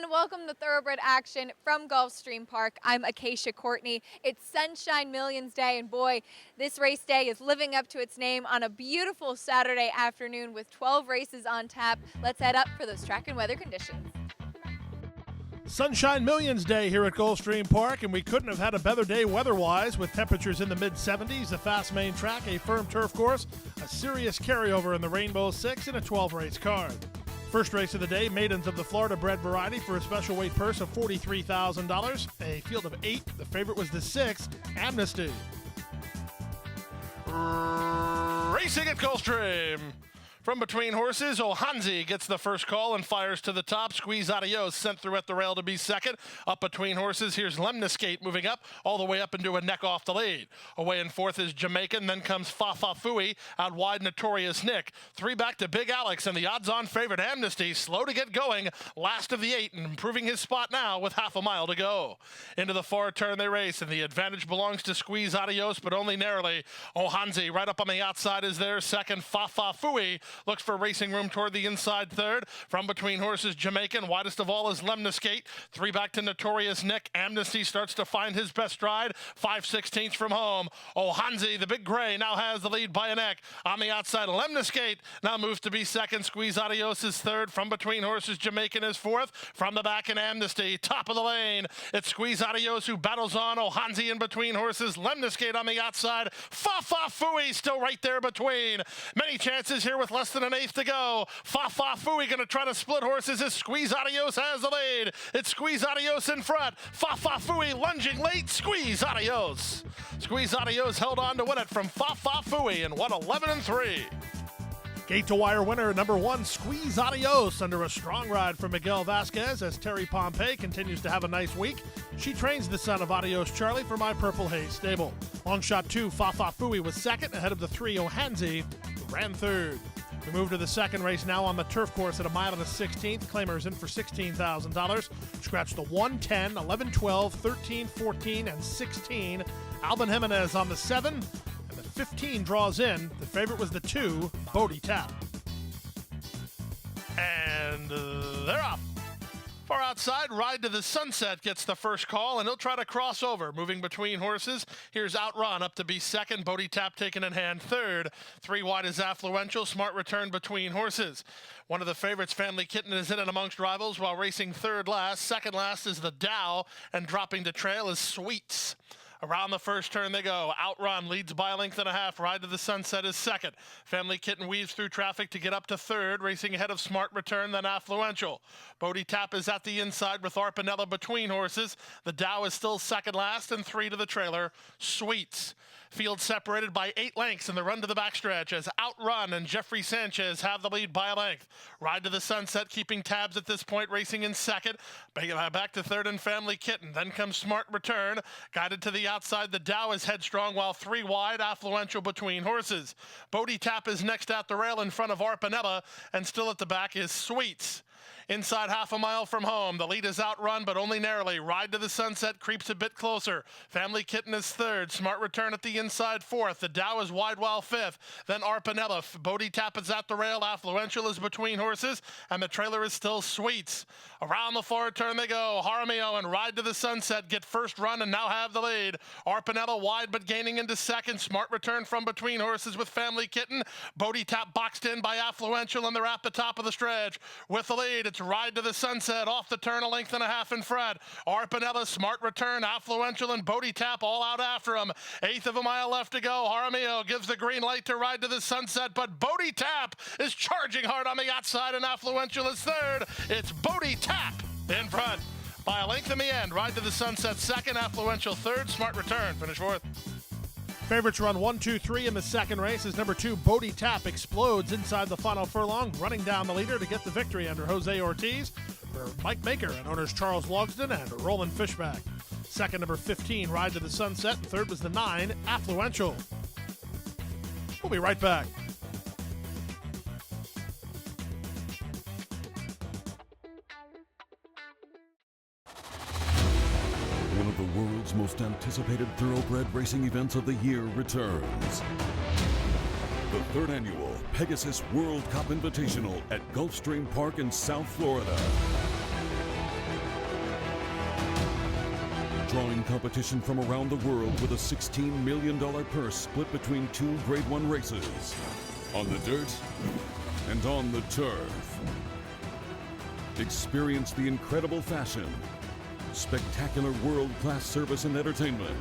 everyone, welcome to Thoroughbred Action from Gulfstream Park. I'm Acacia Courtney. It's Sunshine Millions Day, and boy, this race day is living up to its name on a beautiful Saturday afternoon with 12 races on tap. Let's head up for those track and weather conditions. Sunshine Millions Day here at Gulfstream Park, and we couldn't have had a better day weather-wise with temperatures in the mid-70s, a fast main track, a firm turf course, a serious carryover in the Rainbow Six, and a 12-race card. First race of the day, maidens of the Florida bred variety for a special weight purse of $43,000. A field of 8. The favorite was the 6, Amnesty. Racing at Gulfstream. From between horses, Ohanzi gets the first call and fires to the top. Squeeze Adios sent through at the rail to be second. Up between horses, here's Lemniscate moving up, all the way up into a neck off the lead. Away in fourth is Jamaican, then comes Fa Fa Fooey, out wide Notorious Nick. 3 back to Big Alex, and the odds-on favorite Amnesty, slow to get going, last of the 8, and improving his spot now with half a mile to go. Into the far turn they race, and the advantage belongs to Squeeze Adios, but only narrowly. Ohanzi right up on the outside is there, second Fa Fa Fooey. Looks for racing room toward the inside third. From between horses, Jamaican. Widest of all is Lemniscate. 3 back to Notorious Nick. Amnesty starts to find his best stride. 5/16 from home. Ohanzi, the big gray, now has the lead by a neck. On the outside, Lemniscate now moves to be second. Squeeze Adios is third. From between horses, Jamaican is fourth. From the back in Amnesty, top of the lane. It's Squeeze Adios who battles on. Ohanzi in between horses. Lemniscate on the outside. Fa Fa Fooey still right there between. Many chances here with less than an eighth to go. Fa Fa Fooey going to try to split horses as Squeeze Adios has the lead. It's Squeeze Adios in front. Fa Fa Fooey lunging late. Squeeze Adios. Squeeze Adios held on to win it from Fa Fa Fooey and won 11-3. Gate to wire winner number 1, Squeeze Adios, under a strong ride from Miguel Vasquez as Terry Pompey continues to have a nice week. She trains the son of Adios Charlie for My Purple Haze stable. Long shot 2, Fa Fa Fooey was second, ahead of the 3, Ohanzi, who ran third. We move to the second race now on the turf course at a mile and a 16th. Claimers in for $16,000. Scratch the 1, 10, 11, 12, 13, 14, and 16. Alvin Jimenez on the 7, and the 15 draws in. The favorite was the 2, Bodie Tap. And they're up. Far outside, Ride to the Sunset gets the first call, and he'll try to cross over. Moving between horses, here's Outrun up to be second. Bodie Tap taken in hand third. 3 wide is Affluential. Smart return between horses. One of the favorites, Family Kitten, is in and amongst rivals while racing third last. Second last is the Dow, and dropping to trail is Sweets. Around the first turn they go. Outrun leads by a length and a half. Ride to the Sunset is second. Family Kitten weaves through traffic to get up to third, racing ahead of Smart Return, then Affluential. Bodie Tap is at the inside with Arpanella between horses. The Dow is still second last, and 3 to the trailer, Sweets. Field separated by 8 lengths in the run to the backstretch as Outrun and Jeffrey Sanchez have the lead by a length. Ride to the Sunset keeping tabs at this point, racing in second. Back to third and Family Kitten. Then comes Smart Return. Guided to the outside, the Dow is headstrong while 3 wide, Affluential between horses. Bodie Tap is next at the rail in front of Arpanella, and still at the back is Sweets. Inside half a mile from home, the lead is Outrun, but only narrowly. Ride to the Sunset creeps a bit closer. Family Kitten is third. Smart Return at the inside fourth. The Dow is wide while fifth. Then Arpanella. Bodie Tap is at the rail. Affluential is between horses, and the trailer is still Sweets. Around the far turn they go. Jaramillo and Ride to the Sunset get first run and now have the lead. Arpanella wide but gaining into second. Smart Return from between horses with Family Kitten. Bodie Tap boxed in by Affluential, and they're at the top of the stretch. With the lead, it's Ride to the Sunset off the turn, a length and a half in front. Arpanella, Smart Return, Affluential, and Bodie Tap all out after him. 1/8 of a mile left to go. Jaramillo gives the green light to Ride to the Sunset, but Bodie Tap is charging hard on the outside, and Affluential is third. It's Bodie Tap in front by a length in the end. Ride to the Sunset second, Affluential third, Smart Return finish fourth. Favorites run 1, 2, 3 in the second race as number 2, Bodie Tap, explodes inside the final furlong, running down the leader to get the victory under Jose Ortiz for Mike Maker and owners Charles Logsdon and Roland Fishback. Second, number 15, Ride to the Sunset. Third was the 9, Affluential. We'll be right back. One of the world's most anticipated thoroughbred racing events of the year returns. The 3rd annual Pegasus World Cup Invitational at Gulfstream Park in South Florida. drawing competition from around the world with a $16 million purse split between 2 Grade 1 races, on the dirt and on the turf. Experience the incredible fashion, spectacular world-class service and entertainment,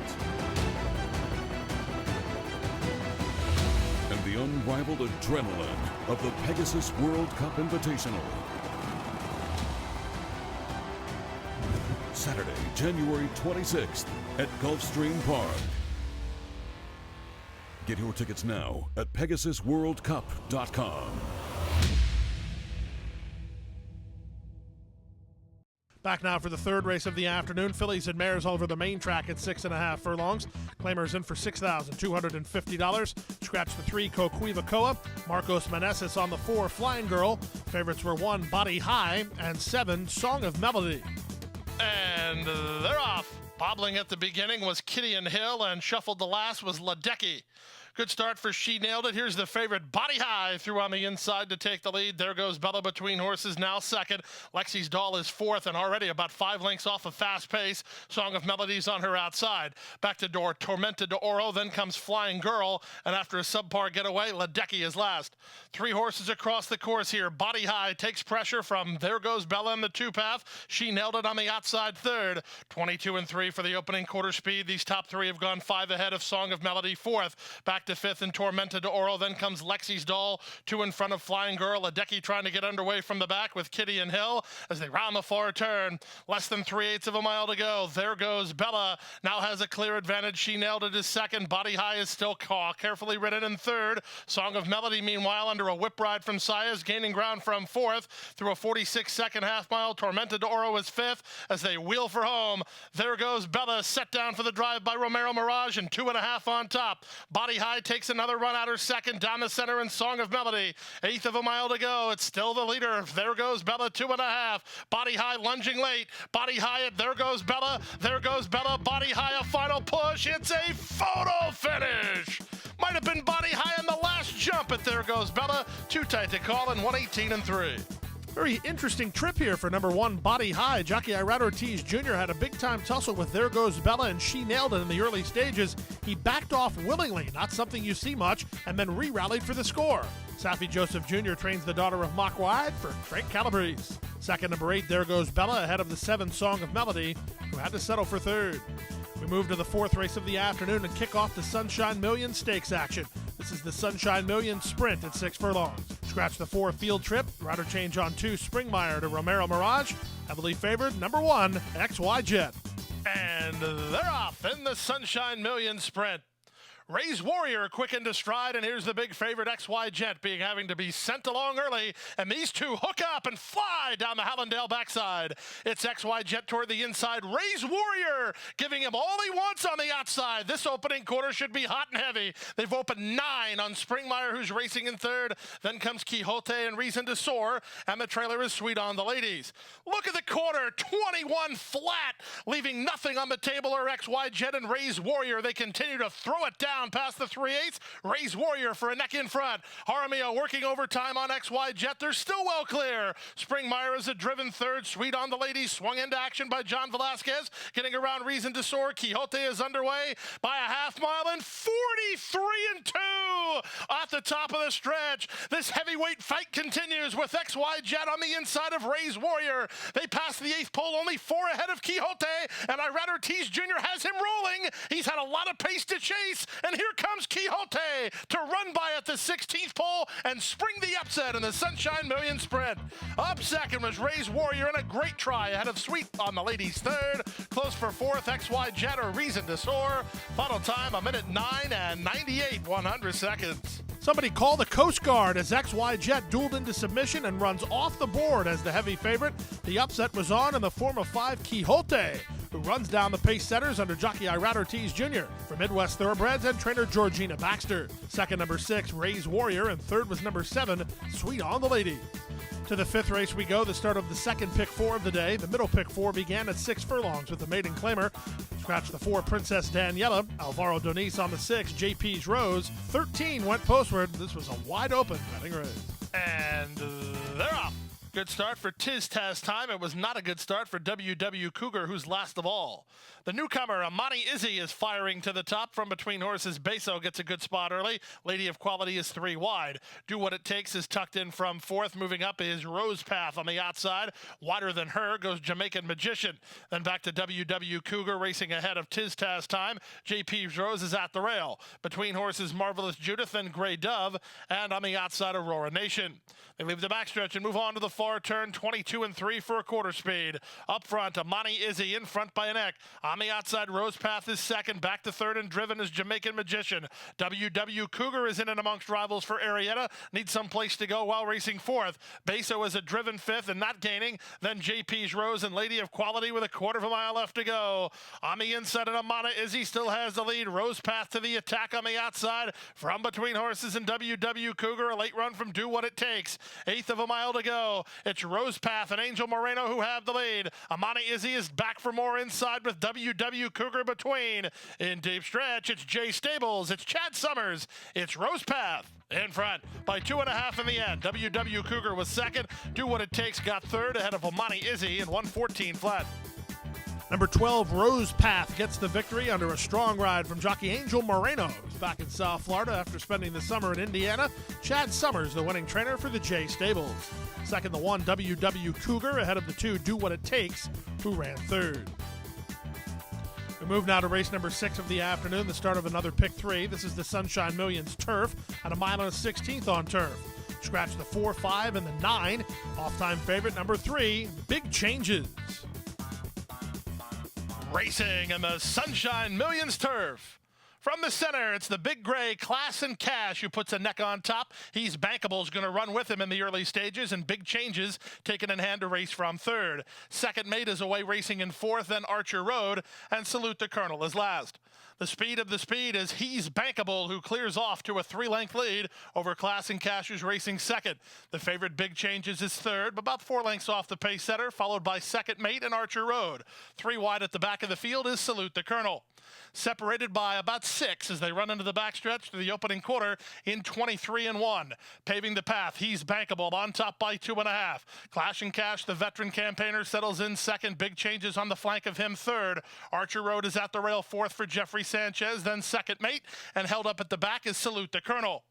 and the unrivaled adrenaline of the Pegasus World Cup Invitational. Saturday, January 26th at Gulfstream Park. Get your tickets now at PegasusWorldCup.com. Back now for the third race of the afternoon. Fillies and mares all over the main track at 6.5 furlongs. Claimers in for $6,250. Scratch the 3, Coquivacoa. Marcos Meneses on the 4, Flying Girl. Favorites were 1, Body High, and 7, Song of Melody. And they're off. Bobbling at the beginning was Kitty and Hill, and shuffled the last was Ledecky. Good start for She Nailed It. Here's the favorite, Body High, through on the inside to take the lead. There goes Bella between horses, now second. Lexi's Doll is fourth and already about 5 lengths off of fast pace. Song of Melodies on her outside. Back to door, Tormented de Oro, then comes Flying Girl, and after a subpar getaway, Ledecky is last. 3 horses across the course here. Body High takes pressure from There Goes Bella in the 2-path. She Nailed It on the outside third. 22 and 3 for the opening quarter speed. These top 3 have gone 5 ahead of Song of Melody fourth. Back to fifth and Tormented de Oro. Then comes Lexi's Doll, 2 in front of Flying Girl. Ledecky trying to get underway from the back with Kitty and Hill as they round the far turn. Less than 3/8 of a mile to go. There Goes Bella now has a clear advantage. She Nailed It is second. Body High is still carefully ridden in third. Song of Melody, meanwhile, under a whip ride from Sayas, gaining ground from fourth through a 46-second half mile. Tormented de Oro is fifth as they wheel for home. There Goes Bella, set down for the drive by Romero Mirage, and 2.5 on top. Body High takes another run out her second down the center, and Song of Melody, 1/8 of a mile to go. It's still the leader. There Goes Bella, 2.5. Body High lunging late. Body High at There Goes Bella. There Goes Bella. Body High, a final push. It's a photo finish. Might have been Body High in the last jump at There Goes Bella. Too tight to call in 1:18 and 3. Very interesting trip here for number 1, Body High. Jockey Irad Ortiz Jr. had a big-time tussle with There Goes Bella, and She Nailed It in the early stages. He backed off willingly, not something you see much, and then re-rallied for the score. Safi Joseph Jr. trains the daughter of Mach Wide for Frank Calabrese. Second, number 8, There Goes Bella, ahead of the 7, Song of Melody, who had to settle for third. We move to the fourth race of the afternoon and kick off the Sunshine Million Stakes action. This is the Sunshine Million Sprint at 6 furlongs. Scratch the 4, Field Trip. Rider change on 2, Springmeyer to Romero Mirage. Heavily favored, number 1, XY Jet. And they're off in the Sunshine Million Sprint. Ray's Warrior quick into stride, and here's the big favorite, XY Jet, having to be sent along early, and these two hook up and fly down the Hallandale backside. It's XY Jet toward the inside. Ray's Warrior giving him all he wants on the outside. This opening quarter should be hot and heavy. They've opened 9 on Springmeyer, who's racing in third. Then comes Quixote and Reason to Soar, and the trailer is Sweet on the Ladies. Look at the quarter, 21 flat, leaving nothing on the table are XY Jet and Ray's Warrior. They continue to throw it down past the 3/8. Ray's Warrior for a neck in front. Jaramillo working overtime on XY Jet. They're still well clear. Springmeyer is a driven third. Sweet on the Ladies swung into action by John Velasquez. Getting around Reason to Soar. Quixote is underway by a half mile and 43 and 2 off the top of the stretch. This heavyweight fight continues with XY Jet on the inside of Ray's Warrior. They pass the 8th pole, only 4 ahead of Quixote, and Irad Ortiz Jr. has him rolling. He's had a lot of pace to chase, and here comes Quixote to run by at the 16th pole and spring the upset in the Sunshine Million Sprint. Up second was Ray's Warrior in a great try ahead of Sweet on the Ladies third. Close for fourth, XY Jet or Reason to Soar. Final time, 1:09 and 98 100 seconds. Somebody call the Coast Guard as XY Jet dueled into submission and runs off the board as the heavy favorite. The upset was on in the form of 5, Quixote, who runs down the pace setters under jockey Irad Ortiz Jr. for Midwest Thoroughbreds and trainer Georgina Baxter. Second, number 6, Ray's Warrior, and third was number 7, Sweet on the Lady. To the 5th race we go, the start of the second pick 4 of the day. The middle pick 4 began at 6 furlongs with the maiden claimer. Scratch the 4, Princess Daniela. Alvaro Doniz on the 6, JP's Rose. 13 went postward. This was a wide open betting race. And they're off. Good start for Tiz Taz Time. It was not a good start for WW Cougar, who's last of all. The newcomer, Amani Izzy, is firing to the top from between horses. Beso gets a good spot early. Lady of Quality is 3 wide. Do What It Takes is tucked in from 4th. Moving up is Rose Path on the outside. Wider than her goes Jamaican Magician. Then back to WW Cougar, racing ahead of Tiz Taz Time. JP's Rose is at the rail. Between horses, Marvelous Judith and Grey Dove. And on the outside, Aurora Nation. They leave the backstretch and move on to the far turn, 22 and 3 for a quarter speed. Up front, Amani Izzy in front by a neck. On the outside, Rose Path is second. Back to third and driven is Jamaican Magician. WW Cougar is in and amongst rivals for Arietta. Needs some place to go while racing fourth. Beso is a driven fifth and not gaining. Then JP's Rose and Lady of Quality with a quarter of a mile left to go. On the inside, and Amani Izzy still has the lead. Rose Path to the attack on the outside. From between horses and WW Cougar, a late run from Do What It Takes. Eighth of a mile to go. It's Rose Path and Angel Moreno who have the lead. Amani Izzy is back for more inside with WW Cougar between. In deep stretch, it's Jay Stables, it's Chad Summers, it's Rose Path in front by 2.5 in the end. WW Cougar was second. Do What It Takes got third ahead of Amani Izzy in 1:14 flat. Number 12, Rose Path, gets the victory under a strong ride from jockey Angel Moreno, who's back in South Florida after spending the summer in Indiana. Chad Summers, the winning trainer for the J Stables. Second, the 1, WW Cougar, ahead of the 2, Do What It Takes, who ran third. We move now to race number 6 of the afternoon, the start of another pick 3. This is the Sunshine Millions Turf at 1.16 miles on turf. Scratch the 4, 5, and the 9. Off-time favorite number 3, Big Changes. Racing in the Sunshine Millions Turf. From the center, it's the big gray Class and Cash who puts a neck on top. He's bankable, is going to run with him in the early stages, and Big Changes taken in hand to race from third. Second Mate is away racing in fourth, then Archer Road, and Salute the Colonel is last. The speed of the speed is He's Bankable, who clears off to a 3-length lead over Class and Cash, who's racing second. The favorite Big Changes is third, but about 4 lengths off the pace setter, followed by Second Mate and Archer Road. 3 wide at the back of the field is Salute the Colonel. Separated by about 6 as they run into the backstretch to the opening quarter in 23 and 1. Paving the path, He's Bankable on top by 2.5. Clash and Cash, the veteran campaigner, settles in second. Big Changes on the flank of him third. Archer Road is at the rail fourth for Jeffrey Sanchez, then Second Mate, and held up at the back is Salute the Colonel.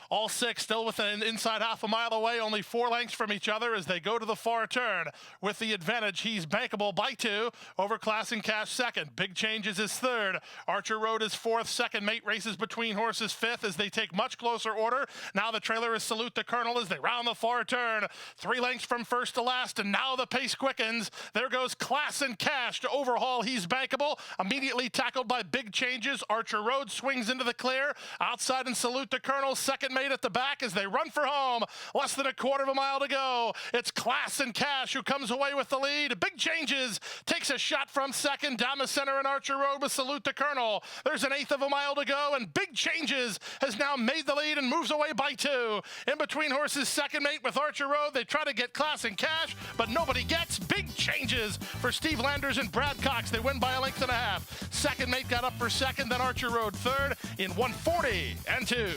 All 6 still within inside half a mile away, only 4 lengths from each other as they go to the far turn. With the advantage, He's Bankable by 2 over Class and Cash second. Big Changes is third. Archer Road is fourth. Second Mate races between horses fifth as they take much closer order. Now the trailer is Salute the Colonel as they round the far turn. 3 lengths from first to last, and now the pace quickens. There goes Class and Cash to overhaul He's Bankable. Immediately tackled by Big Changes. Archer Road swings into the clear. Outside and Salute the Colonel. Second Mate at the back as they run for home. Less than a quarter of a mile to go. It's Class and Cash who comes away with the lead. Big Changes takes a shot from second down the center in Archer Road with Salute the Colonel. There's an 1/8 of a mile to go, and Big Changes has now made the lead and moves away by 2. In between horses, Second Mate with Archer Road. They try to get Class and Cash, but nobody gets. Big Changes for Steve Landers and Brad Cox. They win by 1.5 lengths. Second Mate got up for second, then Archer Road third in 1:40 and 2.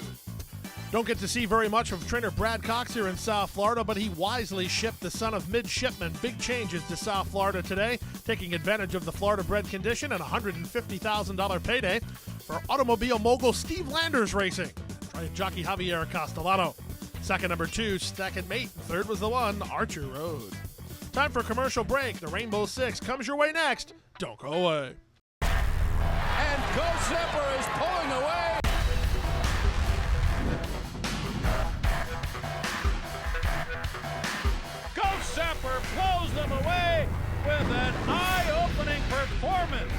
Don't get to see very much of trainer Brad Cox here in South Florida, but he wisely shipped the son of midshipman Big Changes to South Florida today, taking advantage of the Florida-bred condition and a $150,000 payday for automobile mogul Steve Landers Racing. Try jockey Javier Castellano. Second, number 2, Second Mate. Third was the 1, Archer Road. Time for a commercial break. The Rainbow Six comes your way next. Don't go away. And Go Zipper is pulling away. Zapper blows them away with an eye-opening performance.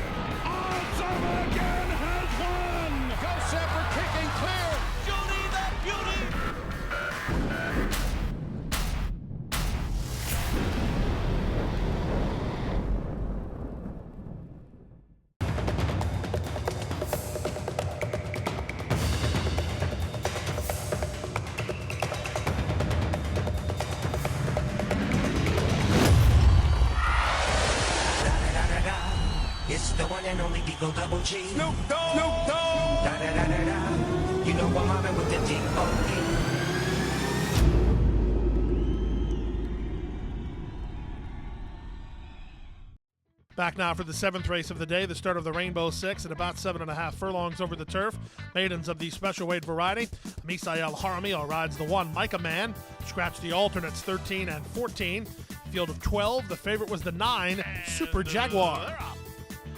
Awesome again has won! Go Zapper kicking clear. Judy the Beauty! It's the one and only Eagle Double G. Snoop Dogg! Snoop Dogg! Da da da da da. You know I'm mobbing with the D.O.E. Back now for the 7th race of the day, the start of the Rainbow Six at about 7.5 furlongs over the turf. Maidens of the special weight variety. Misael Jaramillo rides the 1, Micah Man. Scratch the alternates 13 and 14. Field of 12, the favorite was the 9, Super Jaguar.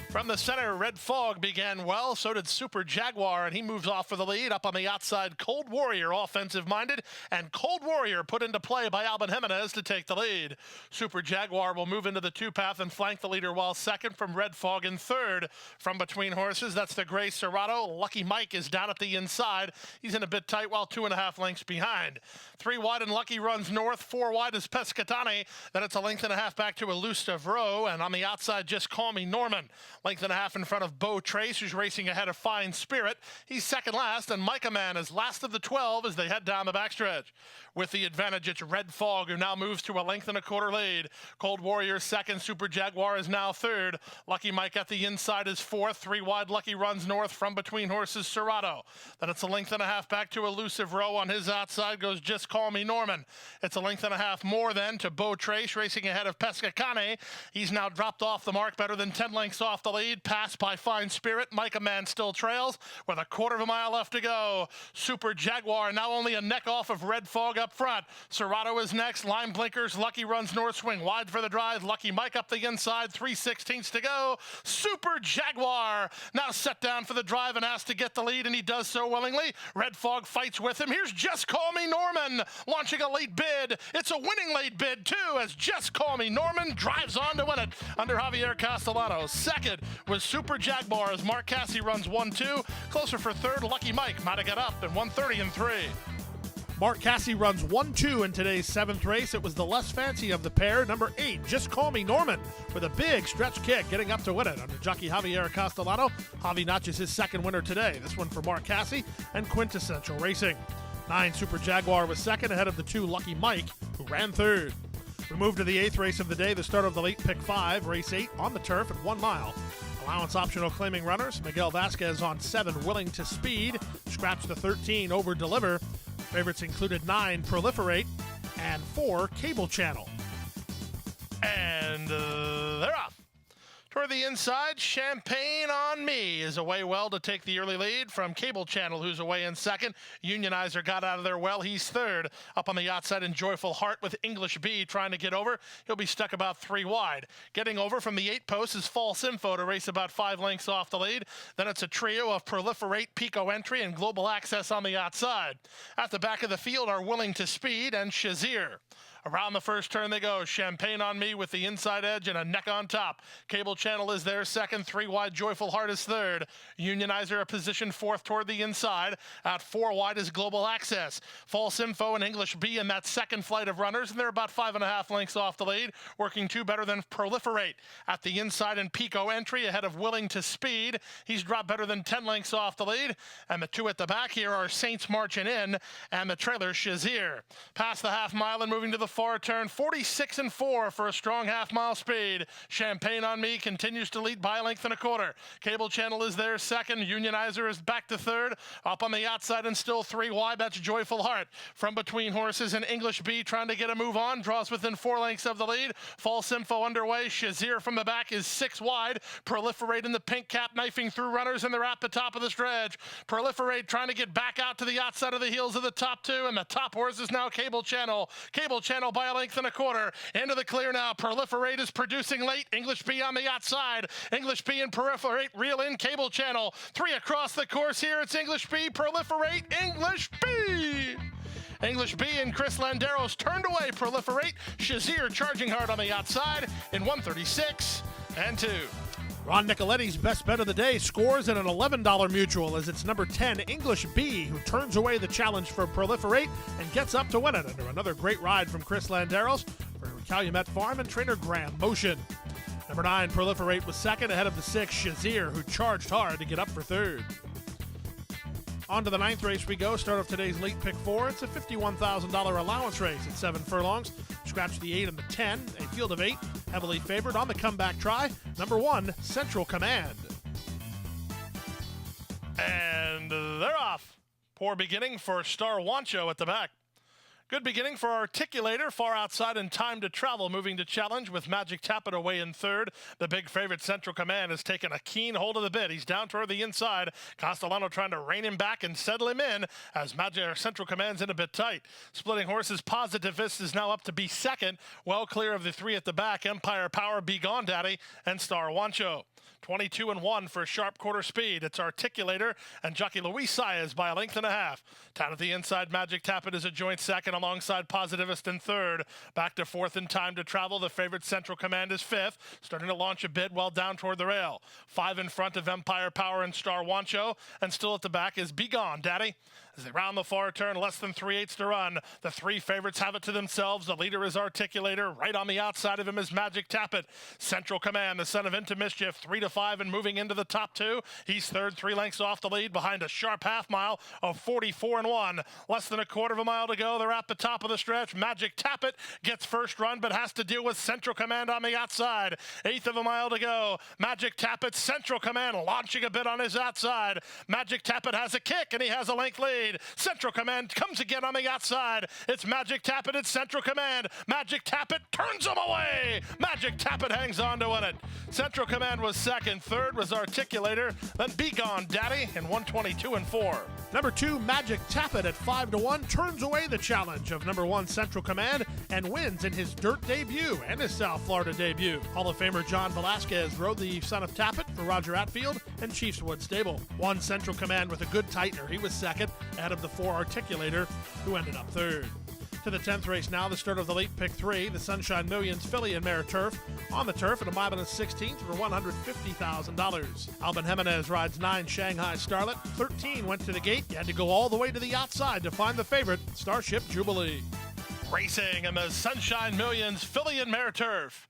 From the center, Red Fog began well. So did Super Jaguar, and he moves off for the lead. Up on the outside, Cold Warrior, offensive-minded, and Cold Warrior put into play by Albin Jimenez to take the lead. Super Jaguar will move into the 2-path and flank the leader, while second from Red Fog in third. From between horses, that's the Gray Serato. Lucky Mike is down at the inside. He's in a bit tight, while 2.5 lengths behind. 3 wide and Lucky runs north. 4 wide is Pescatani. Then it's a length and a half back to Elustavro, and on the outside, Just Call Me Norman. Length and a half in front of Beau Trace, who's racing ahead of Fine Spirit. He's second last, and Micah Man is last of the 12 as they head down the backstretch. With the advantage, it's Red Fog, who now moves to a length and a quarter lead. Cold Warrior second, Super Jaguar is now third. Lucky Mike at the inside is fourth. 3 wide, Lucky runs north from between horses, Serato. Then it's a length and a half back to Elusive Row. On his outside goes Just Call Me Norman. It's a length and a half more then to Beau Trace, racing ahead of Pescacane. He's now dropped off the mark, better than 10 lengths off the lead. Passed by Fine Spirit. Micah Man still trails with a quarter of a mile left to go. Super Jaguar now only a neck off of Red Fog up front. Serato is next. Line blinkers. Lucky runs north, swing wide for the drive. Lucky Mike up the inside. 3/16 to go. Super Jaguar now set down for the drive and asked to get the lead, and he does so willingly. Red Fog fights with him. Here's Just Call Me Norman launching a late bid. It's a winning late bid too, as Just Call Me Norman drives on to win it under Javier Castellano. Second was Super Jaguar as Mark Cassie runs 1-2. Closer for third, Lucky Mike might have got up in 1:30 and 3. Mark Cassie runs 1-2 in today's 7th race. It was the less fancy of the pair, number 8, Just Call Me Norman, with a big stretch kick, getting up to win it under jockey Javier Castellano. Javi notches his second winner today. This one for Mark Cassie and Quintessential Racing. 9, Super Jaguar was second, ahead of the 2, Lucky Mike, who ran third. We move to the 8th race of the day, the start of the late pick 5, race 8 on the turf at 1 mile. Allowance optional claiming runners, Miguel Vasquez on 7, Willing to Speed. Scratch the 13, Over Deliver. Favorites included 9, Proliferate, and 4, Cable Channel. And they're off. Toward the inside, Champagne on Me is away well to take the early lead from Cable Channel, who's away in second. Unionizer got out of there well. He's third. Up on the outside in Joyful Heart with English B trying to get over. He'll be stuck about 3 wide. Getting over from the 8 post is False Info to race about 5 lengths off the lead. Then it's a trio of Proliferate, Pico Entry, and Global Access on the outside. At the back of the field are Willing to Speed and Shazir. Around the first turn they go. Champagne on Me with the inside edge and a neck on top. Cable Channel is there second. 3 wide, Joyful Heart is third. Unionizer a position fourth toward the inside. At 4 wide is Global Access. False Info and English B in that second flight of runners, and they're about 5.5 lengths off the lead. Working 2 better than Proliferate. At the inside in Pico Entry ahead of Willing to Speed. He's dropped better than 10 lengths off the lead. And the 2 at the back here are Saints Marching In and the trailer Shazir. Past the half mile and moving to the far turn, 46 and 4 for a strong half-mile speed. Champagne on Me continues to lead by a length and a quarter. Cable Channel is there second. Unionizer is back to third. Up on the outside and still 3 wide, that's Joyful Heart. From between horses and English B trying to get a move on, draws within 4 lengths of the lead. False Info underway. Shazir from the back is 6 wide. Proliferate in the pink cap, knifing through runners, and they're at the top of the stretch. Proliferate trying to get back out to the outside of the heels of the top 2, and the top horse is now Cable Channel. Cable Channel by a length and a quarter. Into the clear now. Proliferate is producing late. English B on the outside. English B and Proliferate reel in. Cable Channel. 3 across the course here. It's English B, Proliferate, English B. English B and Chris Landeros turned away. Proliferate. Shazir charging hard on the outside in 1:36 and 2. Ron Nicoletti's best bet of the day scores in an $11 mutual as it's number 10, English B, who turns away the challenge for Proliferate and gets up to win it under another great ride from Chris Landeros for Calumet Farm and trainer Graham Motion. Number 9, Proliferate was second ahead of the 6, Shazir, who charged hard to get up for third. On to the 9th race we go. Start of today's late pick 4. It's a $51,000 allowance race at 7 furlongs. Scratch the 8 and the 10. A field of 8. Heavily favored on the comeback try. Number 1, Central Command. And they're off. Poor beginning for Star Wancho at the back. Good beginning for Articulator, far outside in time to travel, moving to challenge with Magic Tappet away in third. The big favorite Central Command has taken a keen hold of the bit. He's down toward the inside. Castellano trying to rein him back and settle him in as Central Command's in a bit tight. Splitting Horses, Positivist is now up to be second, well clear of the three at the back. Empire Power, Be Gone Daddy, and Star Wancho. 22-1 for sharp quarter speed. It's Articulator and jockey Luis Saez by a length and a half. Down at the inside, Magic Tappet is a joint second alongside Positivist in third. Back to fourth in time to travel. The favorite Central Command is fifth, starting to launch a bit well down toward the rail. Five in front of Empire Power and Star Wancho, and still at the back is Be Gone Daddy. As they round the far turn, less than 3/8 to run. The three favorites have it to themselves. The leader is Articulator. Right on the outside of him is Magic Tappet. Central Command, the son of Into Mischief, 3-5 and moving into the top two. He's third, 3 lengths off the lead behind a sharp half mile of 44-1. Less than a quarter of a mile to go. They're at the top of the stretch. Magic Tappet gets first run, but has to deal with Central Command on the outside. 1/8 of a mile to go. Magic Tappet, Central Command launching a bit on his outside. Magic Tappet has a kick, and he has a length lead. Central Command comes again on the outside. It's Magic Tappet, it's Central Command. Magic Tappet turns him away. Magic Tappet hangs on to win it. Central Command was second. Third was Articulator. Then Be Gone Daddy in 122-4. Number 2, Magic Tappet at 5-1 turns away the challenge of number 1 Central Command and wins in his dirt debut and his South Florida debut. Hall of Famer John Velasquez rode the son of Tappet for Roger Atfield and Chiefs Wood Stable. 1 Central Command with a good tightener. He was second, ahead of the 4 Articulator, who ended up third. To the 10th race now, the start of the late pick 3, the Sunshine Millions filly and mare turf. On the turf at a mile and a 16th for $150,000. Alban Jimenez rides 9 Shanghai Starlet. 13 went to the gate. You had to go all the way to the outside to find the favorite, Starship Jubilee. Racing in the Sunshine Millions filly and mare turf.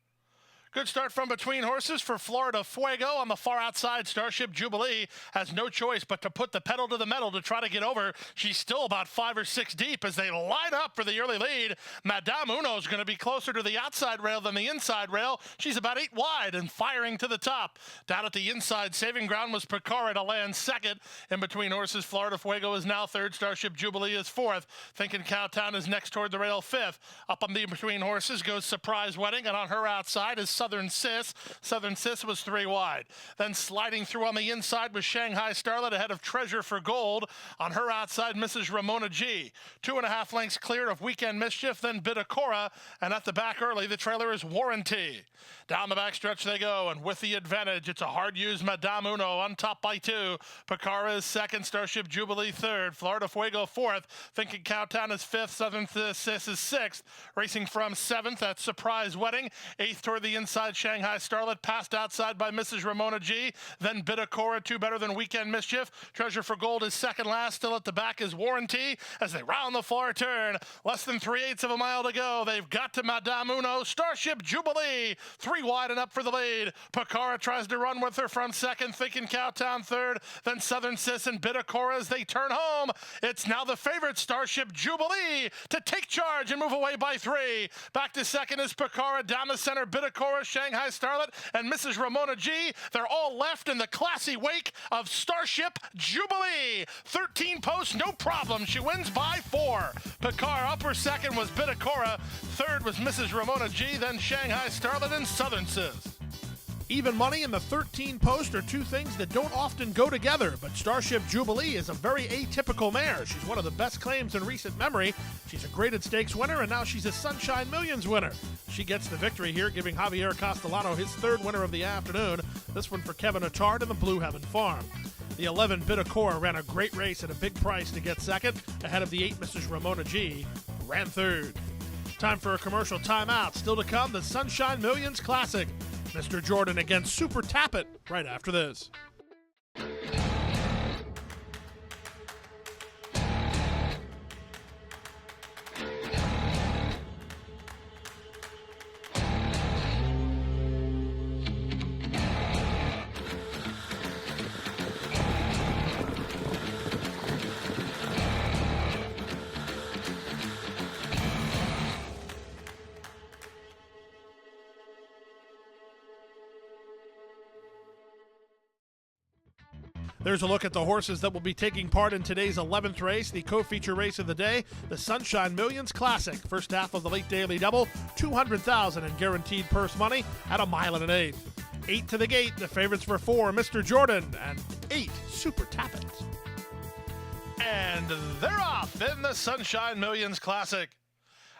Good start from between horses for Florida Fuego on the far outside. Starship Jubilee has no choice but to put the pedal to the metal to try to get over. She's still about 5 or 6 deep as they line up for the early lead. Madame Uno is going to be closer to the outside rail than the inside rail. She's about 8 wide and firing to the top. Down at the inside, saving ground was Picara to land second. In between horses, Florida Fuego is now third. Starship Jubilee is fourth. Thinking Cowtown is next toward the rail fifth. Up on the between horses goes Surprise Wedding, and on her outside is Southern Sis. Southern Sis was 3 wide. Then sliding through on the inside was Shanghai Starlet ahead of Treasure for Gold. On her outside, Mrs. Ramona G. 2.5 lengths clear of Weekend Mischief, then Bitacora. And at the back early, the trailer is Warranty. Down the backstretch they go, and with the advantage, it's a hard-used Madame Uno on top by 2. Picara is second, Starship Jubilee third, Florida Fuego fourth, Thinking Cowtown is fifth, Southern Sis is sixth. Racing from 7th, that's Surprise Wedding. 8th toward the inside, Shanghai Starlet, passed outside by Mrs. Ramona G. Then Bitacora, 2 better than Weekend Mischief. Treasure for Gold is second last, still at the back is Warranty as they round the far turn. Less than 3/8 of a mile to go. They've got to Madame Uno. Starship Jubilee, 3 wide and up for the lead. Picara tries to run with her from second, Thinking Cowtown third, then Southern Sis and Bitacora as they turn home. It's now the favorite, Starship Jubilee, to take charge and move away by 3. Back to second is Picara, down the center, Bitacora, Shanghai Starlet, and Mrs. Ramona G. They're all left in the classy wake of Starship Jubilee. 13 posts, no problem. She wins by 4. Picara upper second was Bitacora. Third was Mrs. Ramona G. Then Shanghai Starlet and Southern Sis. Even money and the 13 post are two things that don't often go together, but Starship Jubilee is a very atypical mare. She's one of the best claims in recent memory. She's a graded stakes winner, and now she's a Sunshine Millions winner. She gets the victory here, giving Javier Castellano his 3rd winner of the afternoon. This one for Kevin Attard and the Blue Heaven Farm. The 11 Bitacora ran a great race at a big price to get second, ahead of the 8 Mrs. Ramona G, who ran third. Time for a commercial timeout. Still to come, the Sunshine Millions Classic. Mr. Jordan against Super Tappet right after this. There's a look at the horses that will be taking part in today's 11th race, the co-feature race of the day, the Sunshine Millions Classic. First half of the late daily double, $200,000 in guaranteed purse money at 1 1/8 miles. 8 to the gate, the favorites for 4, Mr. Jordan, and 8, Super Tappet. And they're off in the Sunshine Millions Classic.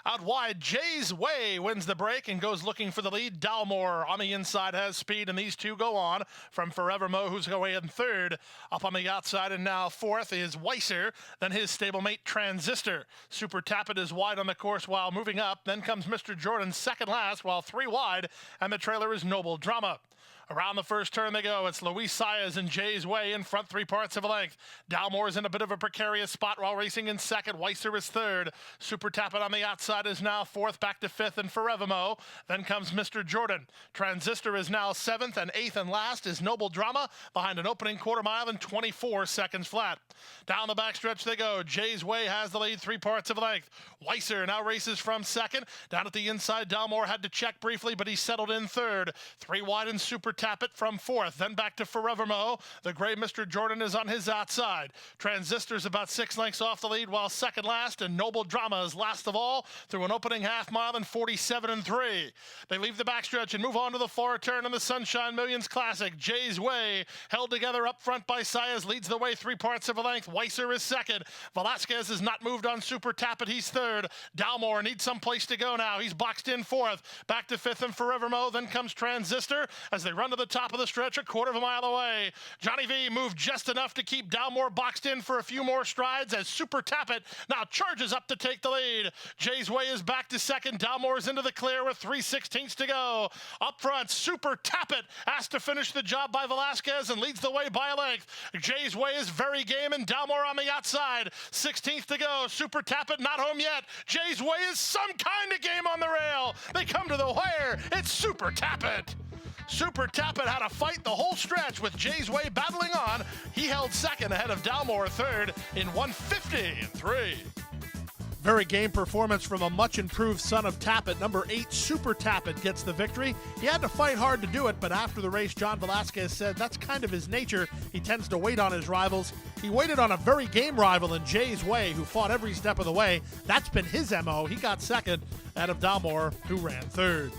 Out wide, Jay's Way wins the break and goes looking for the lead. Dalmore on the inside has speed, and these two go on from Forever Mo, who's away in third. Up on the outside and now fourth is Weiser, then his stablemate Transistor. Super Tappet is wide on the course while moving up. Then comes Mr. Jordan second last while 3 wide, and the trailer is Noble Drama. Around the first turn they go. It's Luis Saez and Jay's Way in front 3/4 of a length. Dalmore's in a bit of a precarious spot while racing in second. Weiser is third. Super Tappet on the outside is now fourth, back to fifth, and Forever Mo. Then comes Mr. Jordan. Transistor is now seventh, and eighth and last is Noble Drama behind an opening quarter mile in 24 seconds flat. Down the backstretch they go. Jay's Way has the lead 3/4 of a length. Weiser now races from second. Down at the inside, Dalmore had to check briefly, but he settled in third. 3 wide and Super Tappet from fourth. Then back to Forever Mo. The gray Mr. Jordan is on his outside. Transistor's about 6 lengths off the lead while second last, and Noble Drama is last of all through an opening half mile in 47 3. They leave the backstretch and move on to the far turn in the Sunshine Millions Classic. Jay's Way held together up front by Saez leads the way 3/4 of a length. Weiser is second. Velasquez has not moved on Super Tappet. He's third. Dalmore needs some place to go now. He's boxed in fourth. Back to fifth and Forever Mo. Then comes Transistor as they run to the top of the stretch a 1/4 mile away. Johnny V moved just enough to keep Dalmore boxed in for a few more strides as Super Tappet now charges up to take the lead. Jay's Way is back to second. Dalmore's into the clear with 3/16 to go. Up front, Super Tappet asked to finish the job by Velasquez and leads the way by a length. Jay's Way is very game and Dalmore on the outside. 16th to go. Super Tappet not home yet. Jay's Way is some kind of game on the rail. They come to the wire. It's Super Tappet. Super Tappet had a fight the whole stretch with Jay's Way battling on. He held second ahead of Dalmore third in 1:50.3. Very game performance from a much improved son of Tappet. Number 8, Super Tappet, gets the victory. He had to fight hard to do it, but after the race, John Velasquez said that's kind of his nature. He tends to wait on his rivals. He waited on a very game rival in Jay's Way, who fought every step of the way. That's been his MO. He got second ahead of Dalmore, who ran third.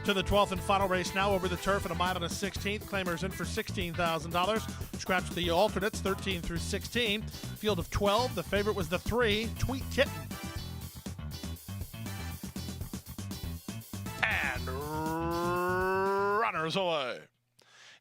To the 12th and final race now over the turf at 1 1/16 miles. Claimers in for $16,000. Scratch the alternates 13 through 16. Field of 12. The favorite was the 3, Tweet Kitten. And runners away.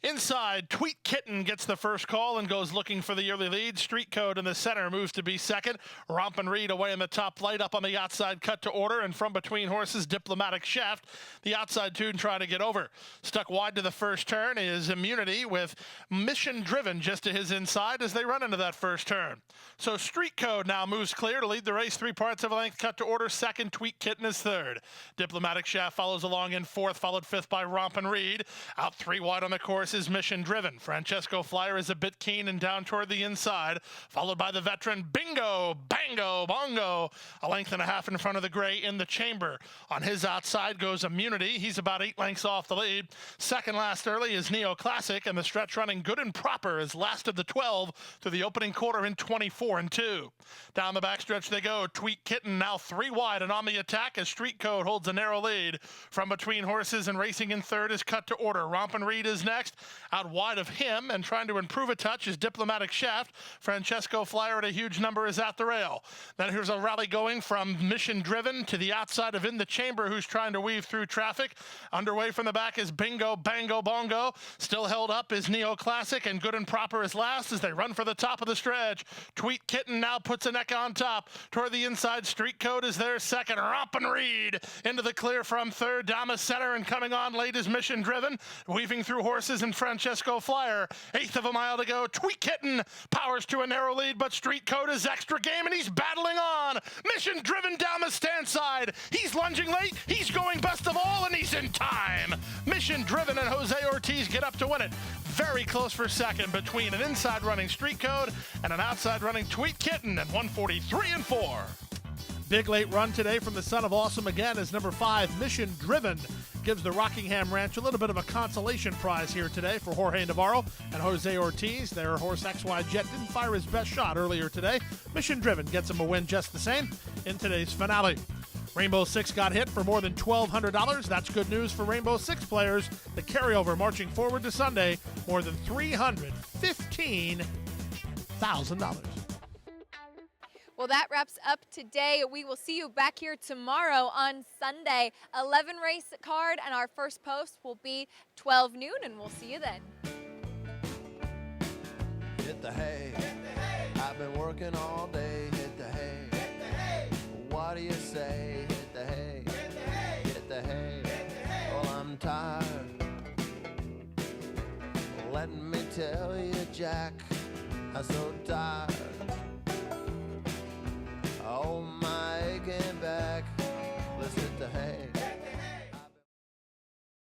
Inside, Tweet Kitten gets the first call and goes looking for the early lead. Street Code in the center moves to be second. Rompin' Reed away in the top flight. Up on the outside, cut to order, and from between horses, Diplomatic Shaft. The outside tune trying to get over. Stuck wide to the first turn is Immunity with Mission Driven just to his inside as they run into that first turn. So Street Code now moves clear to lead the race 3/4 of a length. Cut to order second. Tweet Kitten is third. Diplomatic Shaft follows along in fourth, followed fifth by Rompin' Reed. Out 3 wide on the course is Mission Driven. Francesco Flyer is a bit keen and down toward the inside, followed by the veteran Bingo, Bango, Bongo, a length and a half in front of the gray in the chamber. On his outside goes Immunity. He's about 8 lengths off the lead. Second last early is Neo Classic, and the stretch running Good and Proper is last of the 12 through the opening quarter in 24 2. Down the backstretch they go. Tweet Kitten now 3 wide and on the attack as Street Code holds a narrow lead. From between horses and racing in third is Cut to Order. Rompin' Reed is next. Out wide of him and trying to improve a touch is Diplomatic Shaft. Francesco Flyer at a huge number is at the rail. Then here's a rally going from Mission Driven to the outside of In the Chamber, who's trying to weave through traffic. Underway from the back is Bingo, Bango, Bongo. Still held up is Neo Classic, and Good and Proper is last as they run for the top of the stretch. Tweet Kitten now puts a neck on top. Toward the inside, Street Code is there second. Rompin' Reed into the clear from third. Down the center and coming on late is Mission Driven. Weaving through horses and Francesco Flyer. 1/8 of a mile to go. Tweet Kitten powers to a narrow lead, but Street Code is extra game and he's battling on. Mission Driven down the stand side. He's lunging late. He's going best of all, and he's in time. Mission Driven and Jose Ortiz get up to win it. Very close for second between an inside running Street Code and an outside running Tweet Kitten at 1:43 4. Big late run today from the son of Awesome again as number 5, Mission Driven, gives the Rockingham Ranch a little bit of a consolation prize here today for Jorge Navarro and Jose Ortiz. Their horse XY Jet didn't fire his best shot earlier today. Mission Driven gets him a win just the same in today's finale. Rainbow Six got hit for more than $1,200. That's good news for Rainbow Six players. The carryover marching forward to Sunday, more than $315,000. Well, that wraps up today. We will see you back here tomorrow on Sunday. 11 race card, and our first post will be 12 noon, and we'll see you then. Hit the hay. I've been working all day. Hit the hay. What do you say? Hit the hay. Hit the hay. Well, I'm tired. Let me tell you, Jack, I'm so tired.